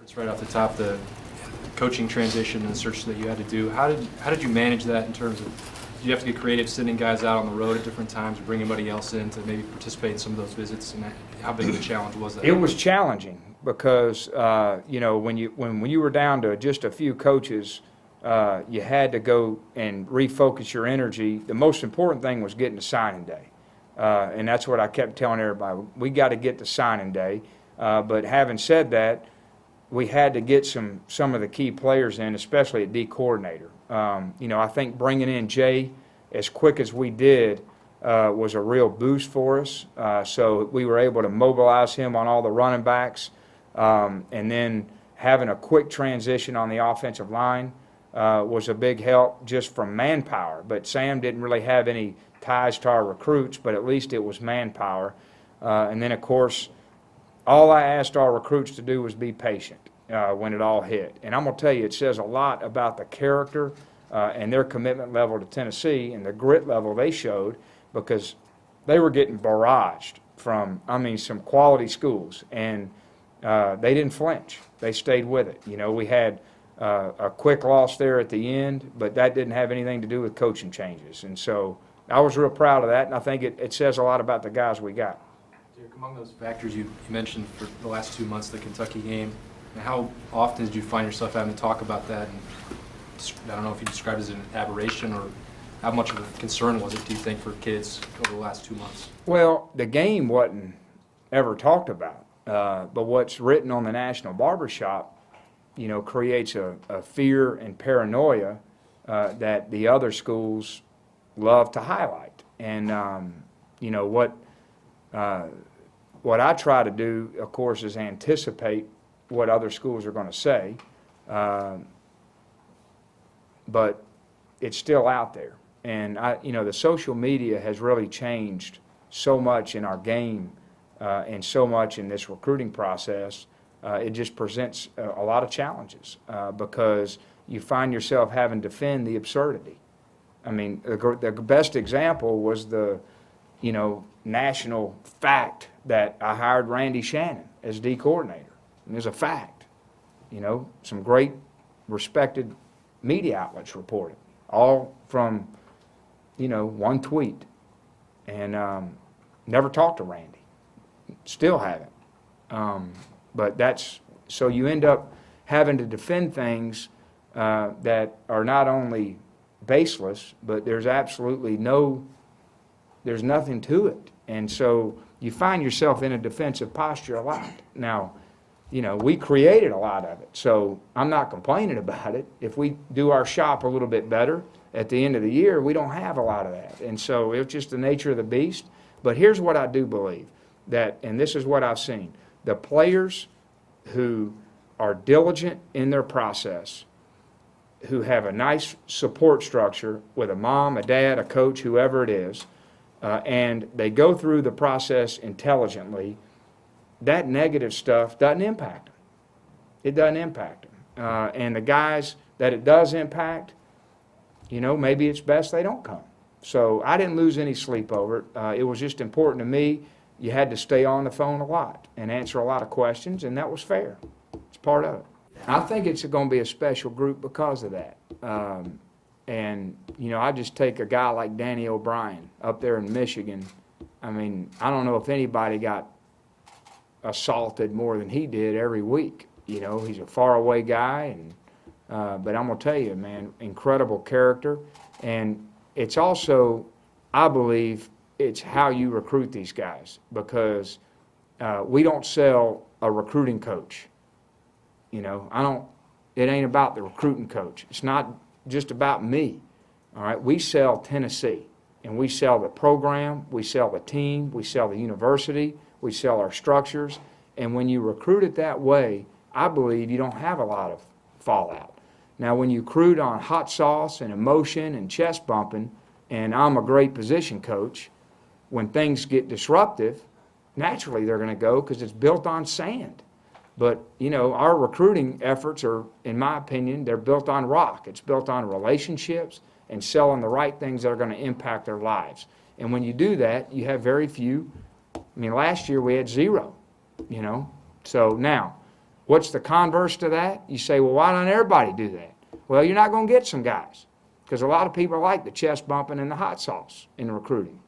It's right off the top, the coaching transition and the search that you had to do. How did you manage that in terms of, did you have to get creative sending guys out on the road at different times or bring anybody else in to maybe participate in some of those visits? And how big of a challenge was that? It was challenging because, when you were down to just a few coaches, you had to go and refocus your energy. The most important thing was getting to signing day. And that's what I kept telling everybody. We got to get to signing day. But having said that, we had to get some of the key players in, especially at D coordinator. I think bringing in Jay as quick as we did was a real boost for us. So we were able to mobilize him on all the running backs, and then having a quick transition on the offensive line was a big help just from manpower. But Sam didn't really have any ties to our recruits, but at least it was manpower. And then, of course, all I asked our recruits to do was be patient when it all hit. And I'm going to tell you, it says a lot about the character and their commitment level to Tennessee and the grit level they showed, because they were getting barraged from, some quality schools. And they didn't flinch. They stayed with it. We had a quick loss there at the end, but that didn't have anything to do with coaching changes. And so I was real proud of that, and I think it says a lot about the guys we got. Derek, among those factors you mentioned for the last 2 months, the Kentucky game, how often did you find yourself having to talk about that? And I don't know if you described it as an aberration, or how much of a concern was it, do you think, for kids over the last 2 months? Well, the game wasn't ever talked about, but what's written on the National Barbershop, creates a fear and paranoia that the other schools love to highlight. And, what I try to do, of course, is anticipate what other schools are going to say, but it's still out there. And, the social media has really changed so much in our game and so much in this recruiting process. It just presents a lot of challenges because you find yourself having to defend the absurdity. The best example was the, national fact that I hired Randy Shannon as D coordinator. And there's a fact. Some great respected media outlets reported, all from, one tweet. And never talked to Randy. Still haven't. But so you end up having to defend things that are not only baseless, but there's nothing to it. And so you find yourself in a defensive posture a lot. Now, we created a lot of it, so I'm not complaining about it. If we do our shop a little bit better at the end of the year, we don't have a lot of that. And so it's just the nature of the beast. But here's what I do believe, and this is what I've seen. The players who are diligent in their process, who have a nice support structure with a mom, a dad, a coach, whoever it is, and they go through the process intelligently, that negative stuff doesn't impact them. It doesn't impact them. And the guys that it does impact, maybe it's best they don't come. So I didn't lose any sleep over it. It was just important to me. You had to stay on the phone a lot and answer a lot of questions, and that was fair. It's part of it. I think it's going to be a special group because of that. I just take a guy like Danny O'Brien up there in Michigan. I don't know if anybody got assaulted more than he did every week. He's a faraway guy, but I'm going to tell you, man, incredible character. And it's also, I believe, it's how you recruit these guys, because we don't sell a recruiting coach. It ain't about the recruiting coach. It's not just about me. All right, we sell Tennessee, and we sell the program, we sell the team, we sell the university, we sell our structures. And when you recruit it that way, I believe you don't have a lot of fallout. Now, when you recruit on hot sauce and emotion and chest bumping, and I'm a great position coach, when things get disruptive, naturally they're going to go because it's built on sand. But, our recruiting efforts are, in my opinion, they're built on rock. It's built on relationships and selling the right things that are going to impact their lives. And when you do that, you have very few. Last year we had 0, So now, What's the converse to that? You say, well, why don't everybody do that? Well, you're not going to get some guys because a lot of people like the chest bumping and the hot sauce in recruiting.